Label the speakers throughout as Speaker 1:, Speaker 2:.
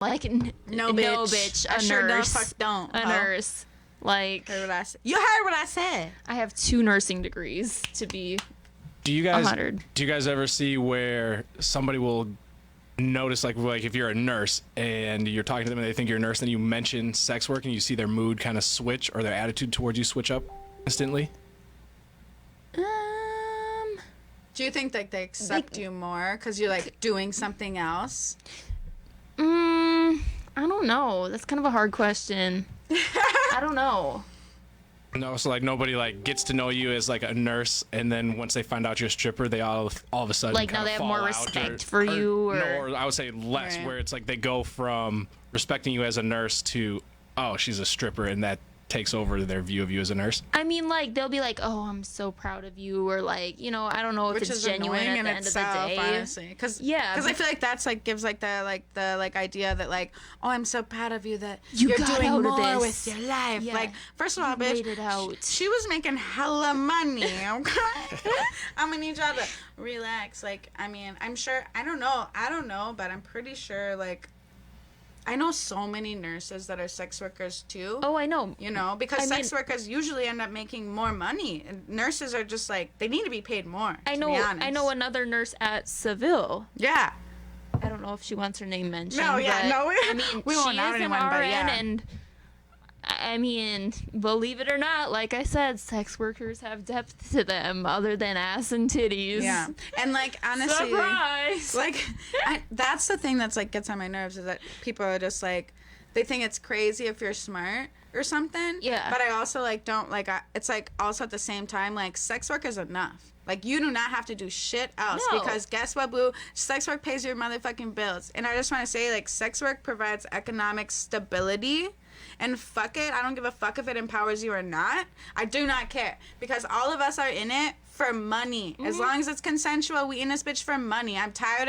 Speaker 1: Like,
Speaker 2: No, bitch.
Speaker 1: A
Speaker 2: I
Speaker 1: nurse.
Speaker 2: sure the fuck don't.
Speaker 1: A nurse. Like,
Speaker 2: You heard what I said.
Speaker 1: I have 2 nursing degrees to be
Speaker 3: Do you guys
Speaker 1: 100.
Speaker 3: do you guys ever see where somebody will notice like if you're a nurse and you're talking to them and they think you're a nurse, then you mention sex work and you see their mood kind of switch or their attitude towards you switch up instantly?
Speaker 2: Do you think like they accept you more because you're like doing something else?
Speaker 1: I don't know. That's kind of a hard question. I don't know.
Speaker 3: No, so like nobody like gets to know you as like a nurse, and then once they find out you're a stripper, they all of a sudden
Speaker 1: Like, now
Speaker 3: kinda
Speaker 1: they have
Speaker 3: fall
Speaker 1: more
Speaker 3: out
Speaker 1: respect for you,
Speaker 3: no,
Speaker 1: or-
Speaker 3: or I would say less,
Speaker 2: Right.
Speaker 3: where it's like they go from respecting you as a nurse to, oh, she's a stripper, and that takes over their view of you as a nurse.
Speaker 1: I mean, like, they'll be like, oh, I'm so proud of you, or like, you know, I don't know if
Speaker 2: Which
Speaker 1: it's
Speaker 2: is
Speaker 1: genuine
Speaker 2: annoying
Speaker 1: at
Speaker 2: in
Speaker 1: the end
Speaker 2: itself,
Speaker 1: of the day.
Speaker 2: honestly. Because
Speaker 1: Yeah,
Speaker 2: I
Speaker 1: but-
Speaker 2: feel like that's like gives like the idea that like, oh, I'm so proud of you that
Speaker 1: You
Speaker 2: you're
Speaker 1: got
Speaker 2: doing
Speaker 1: out of
Speaker 2: more
Speaker 1: this.
Speaker 2: with your life.
Speaker 1: Yeah.
Speaker 2: Like, first of all,
Speaker 1: You
Speaker 2: bitch,
Speaker 1: made it out.
Speaker 2: she was making hella money. Okay, I'm gonna need y'all to relax. Like, I mean, I'm sure. I don't know, but I'm pretty sure like. I know so many nurses that are sex workers too.
Speaker 1: Oh, I know.
Speaker 2: You know, because
Speaker 1: I
Speaker 2: sex
Speaker 1: mean-
Speaker 2: workers usually end up making more money. And nurses are just like, they need to be paid more.
Speaker 1: I
Speaker 2: to
Speaker 1: know.
Speaker 2: be honest.
Speaker 1: I know another nurse at Seville.
Speaker 2: Yeah.
Speaker 1: I don't know if she wants her name mentioned.
Speaker 2: No, yeah,
Speaker 1: but,
Speaker 2: no,
Speaker 1: I mean,
Speaker 2: we won't
Speaker 1: she
Speaker 2: out
Speaker 1: is an
Speaker 2: anyone, but
Speaker 1: RN,
Speaker 2: yeah.
Speaker 1: and I mean, believe it or not, like I said, sex workers have depth to them other than ass and titties.
Speaker 2: Yeah. And like, honestly,
Speaker 1: Surprise!
Speaker 2: like, that's the thing that's like gets on my nerves is that people are just like, they think it's crazy if you're smart or something.
Speaker 1: Yeah.
Speaker 2: But I also like don't like, it's like also at the same time, like sex work is enough. Like, you do not have to do shit else
Speaker 1: No.
Speaker 2: because guess what, boo? Sex work pays your motherfucking bills. And I just want to say, like, sex work provides economic stability. And fuck it, I don't give a fuck if it empowers you or not. I do not care because all of us are in it for money. As long as it's consensual, we in this bitch for money. I'm tired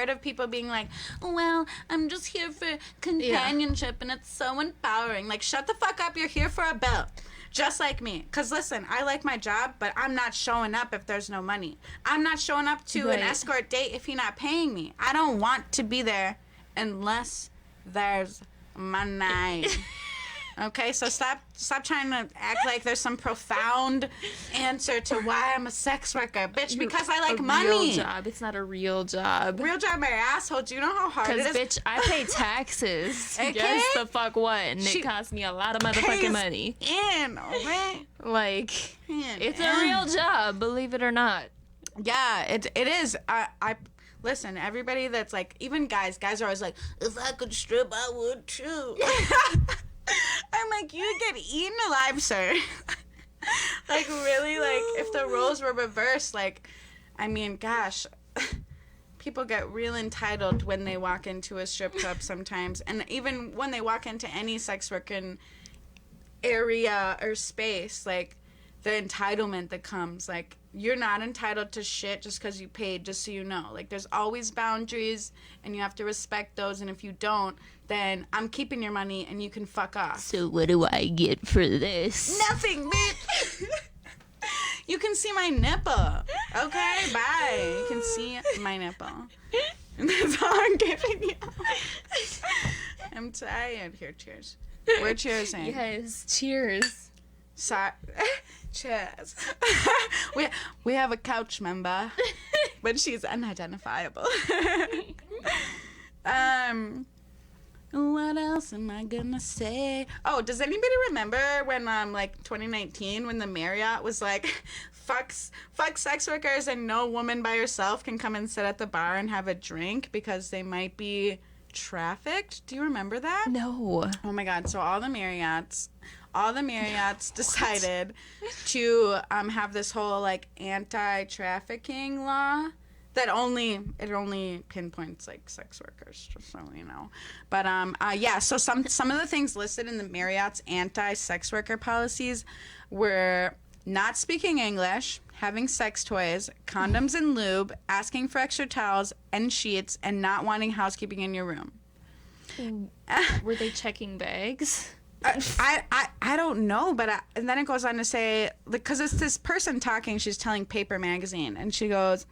Speaker 2: of people being like, well, I'm just here for companionship and it's so empowering. Like, shut the fuck up. You're here for a bill. Just like me. Because listen, I like my job, but I'm not showing up if there's no money. I'm not showing up to an
Speaker 1: Right.
Speaker 2: escort date if you're not paying me. I don't want to be there unless there's money. Okay, so stop trying to act like there's some profound answer to why I'm a sex worker, bitch. Because I like
Speaker 1: a
Speaker 2: money.
Speaker 1: real job. It's not a real job.
Speaker 2: Real job, my asshole. Do you know how hard it
Speaker 1: Because,
Speaker 2: is?
Speaker 1: bitch, I pay taxes.
Speaker 2: Okay.
Speaker 1: Guess the fuck what? And
Speaker 2: She
Speaker 1: it costs me a lot of motherfucking
Speaker 2: Pays
Speaker 1: money.
Speaker 2: in, okay?
Speaker 1: Like,
Speaker 2: Man,
Speaker 1: it's
Speaker 2: man.
Speaker 1: a real job, believe it or not.
Speaker 2: Yeah, it is. I listen. Everybody that's like, even guys are always like, if I could strip, I would too. I'm like, you get eaten alive, sir. Like, really, like, if the roles were reversed, like, I mean, gosh, people get real entitled when they walk into a strip club sometimes, and even when they walk into any sex working area or space, like, the entitlement that comes, like, you're not entitled to shit just because you paid, just so you know. Like, there's always boundaries, and you have to respect those, and if you don't, then I'm keeping your money, and you can fuck off.
Speaker 1: So what do I get for this?
Speaker 2: Nothing, bitch! You can see my nipple. Okay, bye. You can see my nipple. And that's all I'm giving you. I'm tired. Here, cheers. We're cheersing.
Speaker 1: Yes, cheers.
Speaker 2: Sorry. Cheers. we have a couch member, but she's unidentifiable. What else am I gonna say? Oh, does anybody remember when like 2019 when the Marriott was like, fuck sex workers and no woman by herself can come and sit at the bar and have a drink because they might be trafficked? Do you remember that?
Speaker 1: No.
Speaker 2: Oh my god, so all the Marriotts decided to have this whole like anti-trafficking law that only pinpoints like sex workers, just so you know. But yeah, so some of the things listed in the Marriott's anti-sex worker policies were not speaking English, having sex toys, condoms and lube, asking for extra towels and sheets, and not wanting housekeeping in your room.
Speaker 1: Were they checking bags?
Speaker 2: I don't know, but and then it goes on to say, because it's this person talking, she's telling Paper Magazine, and she goes,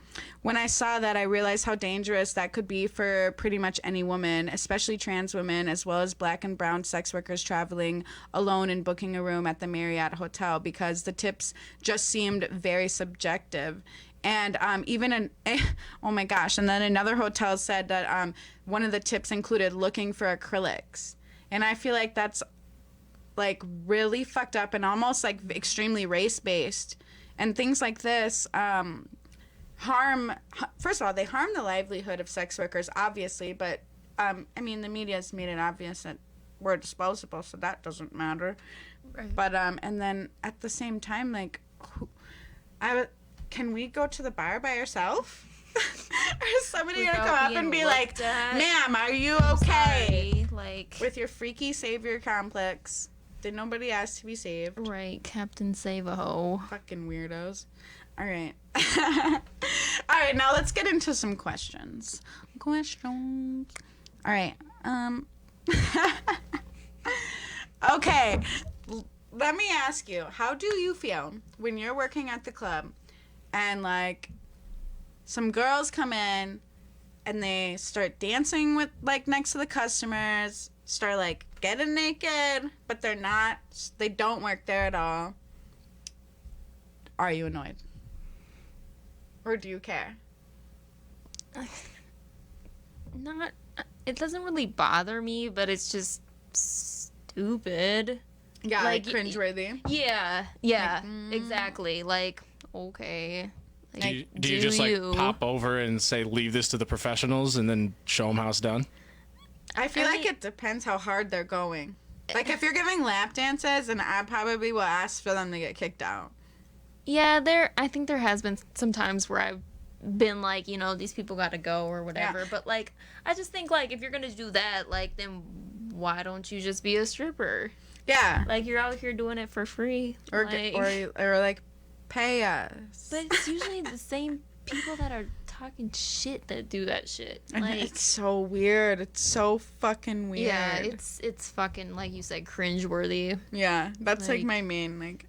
Speaker 2: when I saw that, I realized how dangerous that could be for pretty much any woman, especially trans women, as well as black and brown sex workers traveling alone and booking a room at the Marriott hotel, because the tips just seemed very subjective. And oh my gosh, and then another hotel said that one of the tips included looking for acrylics. And I feel like that's like really fucked up and almost like extremely race-based. And things like this first of all, they harm the livelihood of sex workers, obviously, but I mean, the media's made it obvious that we're disposable, so that doesn't matter. Right. But and then at the same time, like, can we go to the bar by ourselves? Or is somebody gonna come up and be like, ma'am, are you okay?
Speaker 1: Sorry, like,
Speaker 2: with your freaky savior complex. Did nobody ask to be saved?
Speaker 1: Right, Captain Save-A-Ho.
Speaker 2: Fucking weirdos. All right. All right, now let's get into some questions. Questions. All right. Okay. Let me ask you, how do you feel when you're working at the club and, like, some girls come in and they start dancing with, like, next to the customers, start, like, getting naked, but they don't work there at all? Are you annoyed? Or do you care?
Speaker 1: It doesn't really bother me, but it's just stupid.
Speaker 2: Yeah, like cringeworthy.
Speaker 1: Yeah, exactly. Like, okay. Like,
Speaker 3: do you just like pop over and say, leave this to the professionals, and then show them how it's done?
Speaker 2: I feel like it depends how hard they're going. Like, if you're giving lap dances, then I probably will ask for them to get kicked out.
Speaker 1: Yeah, I think there has been some times where I've been like, you know, these people gotta go or whatever. Yeah. But, like, I just think, like, if you're gonna do that, like, then why don't you just be a stripper?
Speaker 2: Yeah.
Speaker 1: Like, you're out here doing it for free.
Speaker 2: Or like, pay us.
Speaker 1: But it's usually the same people that are talking shit that do that shit. Like,
Speaker 2: it's so weird. It's so fucking weird.
Speaker 1: Yeah, it's fucking, like you said, cringeworthy.
Speaker 2: Yeah, that's like my main, like,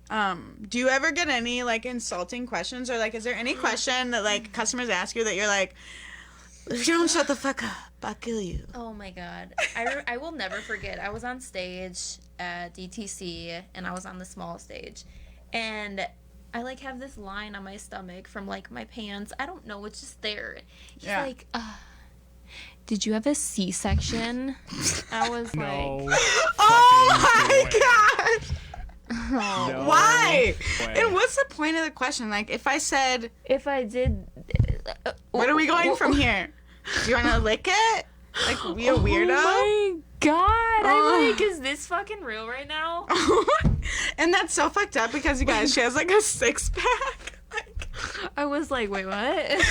Speaker 2: do you ever get any, like, insulting questions, or, like, is there any question that, like, customers ask you that you're like, if you don't shut the fuck up, I'll kill you?
Speaker 1: Oh my god. I will never forget. I was on stage at DTC, and I was on the small stage, and I, like, have this line on my stomach from, like, my pants. I don't know. It's just there. He's like, did you have a C-section? I was
Speaker 3: no.
Speaker 1: like...
Speaker 2: Oh, my gosh.
Speaker 3: No
Speaker 2: Why?
Speaker 3: way.
Speaker 2: And what's the point of the question? Like, if I said...
Speaker 1: If I did...
Speaker 2: Where are we going from here? Do you want to lick it? Like, be a weirdo?
Speaker 1: Oh, my God. I'm like, is this fucking real right now?
Speaker 2: And that's so fucked up because, you guys, she has, like, a six-pack. Like,
Speaker 1: I was like, wait, what?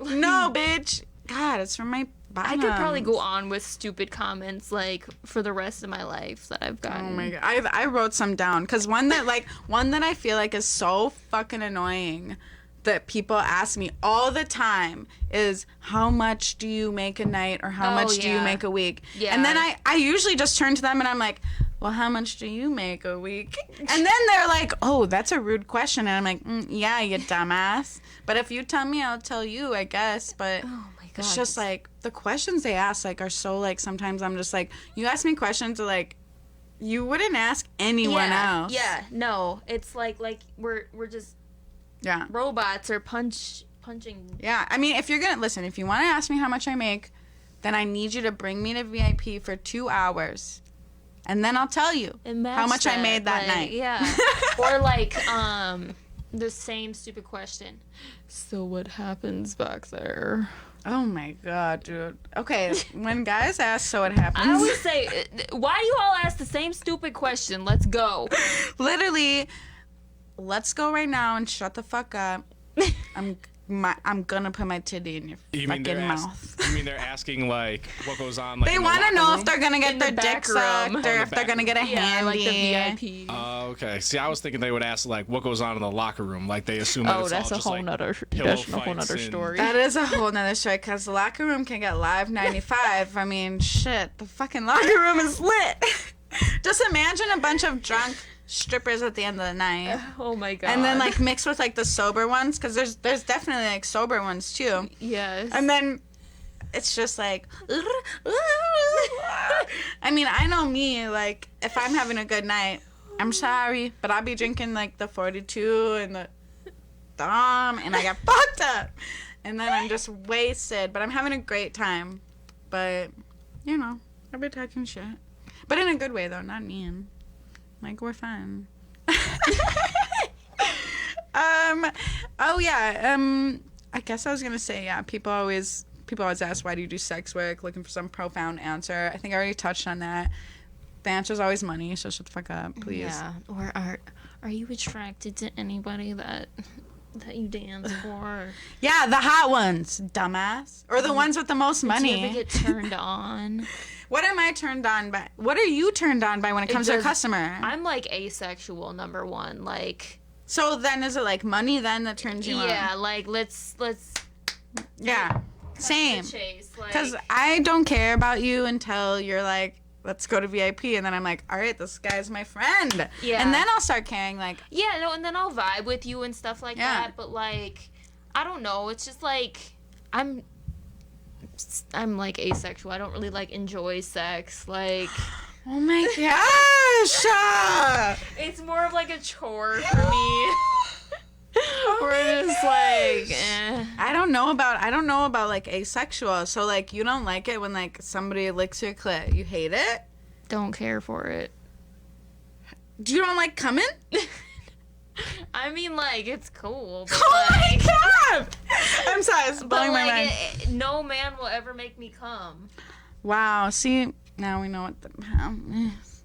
Speaker 2: No, bitch. God, it's from my bottom.
Speaker 1: I could probably go on with stupid comments, like, for the rest of my life that I've gotten.
Speaker 2: Oh, my God. I wrote some down because one that I feel like is so fucking annoying that people ask me all the time is, how much do you make a night, or how much do you make a week? Yeah. And then I usually just turn to them and I'm like, well, how much do you make a week? And then they're like, oh, that's a rude question. And I'm like, yeah, you dumbass. But if you tell me, I'll tell you, I guess. But
Speaker 1: oh my God,
Speaker 2: it's just like, the questions they ask, like, are so, like, sometimes I'm just like, you ask me questions that, like, you wouldn't ask anyone else.
Speaker 1: Yeah, no. It's like we're just robots or punching.
Speaker 2: Yeah, I mean, if you're gonna listen, if you want to ask me how much I make, then I need you to bring me to VIP for 2 hours, and then I'll tell you how much I made that night.
Speaker 1: Yeah. Or like the same stupid question. So what happens back there?
Speaker 2: Oh my God, dude. Okay, when guys ask, so what happens?
Speaker 1: I always say, why do you all ask the same stupid question? Let's go.
Speaker 2: Literally, let's go right now and shut the fuck up. I'm gonna put my titty in your fucking mouth.
Speaker 3: You mean they're asking, like, what goes on? Like,
Speaker 2: they want to know if they're gonna get their dick sucked, or if they're gonna get a handy.
Speaker 1: Like the VIP.
Speaker 3: Oh, okay. See, I was thinking they would ask, like, what goes on in the locker room. Like, they assume that it's all just, like,
Speaker 1: that's a whole nother story.
Speaker 2: That is a whole nother story, because the locker room can get live 95. I mean, shit, the fucking locker room is lit. Just imagine a bunch of drunk strippers at the end of the night.
Speaker 1: Oh my god.
Speaker 2: And then like mixed with like the sober ones, because there's definitely like sober ones too.
Speaker 1: Yes.
Speaker 2: And then it's just like, I mean, I know me, like if I'm having a good night, I'm sorry, but I'll be drinking like the 42 and the Dom, and I get fucked up, and then I'm just wasted, but I'm having a great time. But you know, I'll be talking shit, but in a good way though, not mean. Like, we're fun. Oh yeah. I guess I was gonna say, yeah. People always ask, why do you do sex work? Looking for some profound answer. I think I already touched on that. The answer's always money. So shut the fuck up, please.
Speaker 1: Yeah. Or are you attracted to anybody that you dance for?
Speaker 2: Yeah, the hot ones, dumbass, or the ones with the most money.
Speaker 1: Do you ever get turned on?
Speaker 2: What am I turned on by? What are you turned on by when it comes to a customer?
Speaker 1: I'm like asexual, number one. Like.
Speaker 2: So then, is it like money then that turns you on?
Speaker 1: Yeah, like let's.
Speaker 2: Yeah, same.
Speaker 1: Chase,
Speaker 2: Because I don't care about you until you're like, let's go to VIP, and then I'm like, all right, this guy's my friend.
Speaker 1: Yeah.
Speaker 2: And then I'll start caring, like.
Speaker 1: Yeah, no, and then I'll vibe with you and stuff like
Speaker 2: Yeah.
Speaker 1: that. But like, I don't know. It's just like I'm like asexual. I don't really like enjoy sex. Like.
Speaker 2: Oh my gosh!
Speaker 1: It's more of like a chore for me. Where it's like,
Speaker 2: I don't know about like asexual. So like, you don't like it when like somebody licks your clit. You hate it.
Speaker 1: don't care for it.
Speaker 2: Do you don't like coming?
Speaker 1: I mean, like, it's cool. But
Speaker 2: Oh my
Speaker 1: like,
Speaker 2: god! I'm sorry, it's
Speaker 1: but
Speaker 2: blowing my
Speaker 1: like,
Speaker 2: mind.
Speaker 1: no man will ever make me come.
Speaker 2: Wow. See, now we know what the is.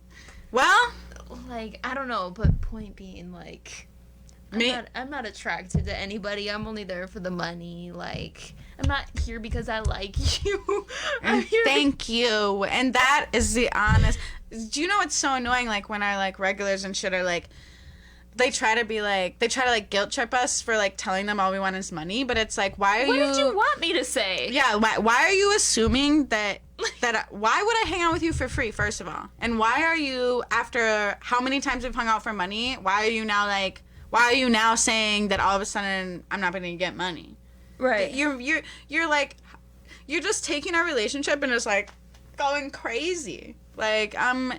Speaker 2: Well,
Speaker 1: Like, I don't know, but point being, like,
Speaker 2: Me-
Speaker 1: I'm not attracted to anybody. I'm only there for the money. Like, I'm not here because I like you. I'm here.
Speaker 2: thank you. And that is the honest. Do you know what's so annoying? Like when our like regulars and shit are like, they try to guilt trip us for like telling them all we want is money, but it's like, why are
Speaker 1: What
Speaker 2: you?
Speaker 1: did you want me to say?
Speaker 2: Yeah, why are you assuming that why would I hang out with you for free, first of all? And why are you, after how many times we've hung out for money, why are you now saying that all of a sudden I'm not going to get money?
Speaker 1: Right.
Speaker 2: You're like, you're just taking our relationship and just like going crazy. Like,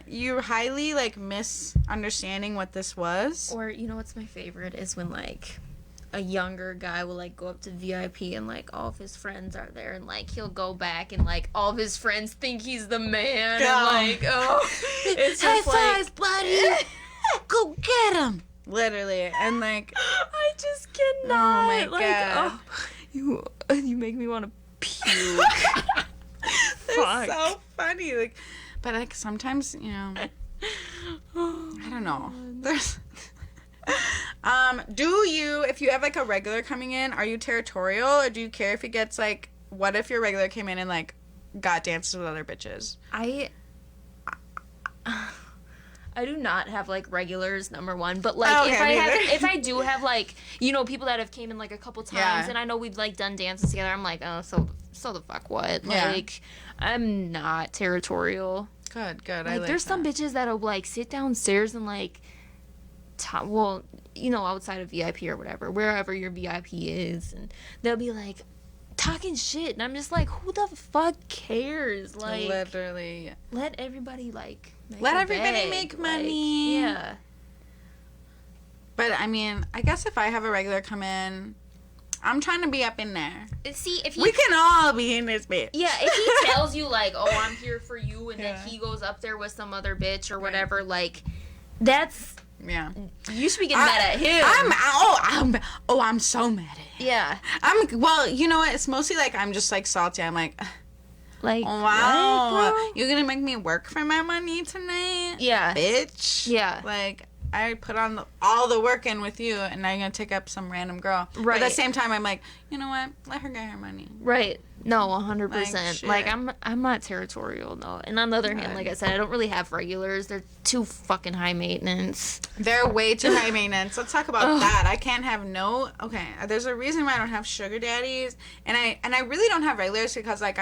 Speaker 2: you're highly like misunderstanding what this was.
Speaker 1: Or, you know what's my favorite is when, like, a younger guy will, like, go up to VIP and, like, all of his friends are there and, like, he'll go back and, like, all of his friends think he's the man.
Speaker 2: Yeah.
Speaker 1: And, like, oh, it's
Speaker 2: High
Speaker 1: just like,
Speaker 2: five, buddy. Go get him. Literally. And like,
Speaker 1: I just cannot.
Speaker 2: Oh my
Speaker 1: like,
Speaker 2: God.
Speaker 1: Oh, you make me want to puke.
Speaker 2: they're
Speaker 1: Fuck.
Speaker 2: so funny. Like, but like sometimes, you know, I don't know. There's if you have like a regular coming in, are you territorial, or do you care if he gets like, what if your regular came in and like got dances with other bitches?
Speaker 1: I do not have like regulars, number one, but like
Speaker 2: Oh, okay,
Speaker 1: if I do have like, you know, people that have came in like a couple times
Speaker 2: Yeah.
Speaker 1: and I know we've like done dances together, I'm like, oh, so the fuck what?
Speaker 2: Yeah.
Speaker 1: Like, I'm not territorial.
Speaker 2: Good. I
Speaker 1: Like,
Speaker 2: like
Speaker 1: there's some
Speaker 2: that.
Speaker 1: bitches that'll like sit downstairs and like, well, you know, outside of VIP or whatever, wherever your VIP is, and they'll be like talking shit, and I'm just like, who the fuck cares? Like,
Speaker 2: Literally.
Speaker 1: let everybody like
Speaker 2: Let
Speaker 1: a
Speaker 2: everybody
Speaker 1: bag.
Speaker 2: make
Speaker 1: Like,
Speaker 2: money.
Speaker 1: yeah.
Speaker 2: But I mean, I guess if I have a regular come in, I'm trying to be up in there.
Speaker 1: See, if he
Speaker 2: We can all be in this bitch.
Speaker 1: yeah, if he tells you like, oh, I'm here for you, and
Speaker 2: Yeah.
Speaker 1: then he goes up there with some other bitch or whatever, like, that's
Speaker 2: Yeah.
Speaker 1: you should be getting mad at him.
Speaker 2: I'm so mad at him.
Speaker 1: yeah,
Speaker 2: Well, you know what? It's mostly like I'm just like salty. I'm like,
Speaker 1: like
Speaker 2: wow,
Speaker 1: what, bro?
Speaker 2: you're gonna make me work for my money tonight,
Speaker 1: Yeah,
Speaker 2: bitch.
Speaker 1: Yeah.
Speaker 2: Like I put on all the work in with you, and now you're gonna take up some random girl. But at the
Speaker 1: Right.
Speaker 2: same time, I'm like, you know what? Let her get her money.
Speaker 1: right. No, 100%.
Speaker 2: shit.
Speaker 1: Like, I'm not territorial, no. And on the other hand,
Speaker 2: Good.
Speaker 1: like I said, I don't really have regulars. They're too fucking high maintenance.
Speaker 2: They're way too high maintenance. Let's talk about that. I can't have okay. There's a reason why I don't have sugar daddies, and I really don't have regulars because like I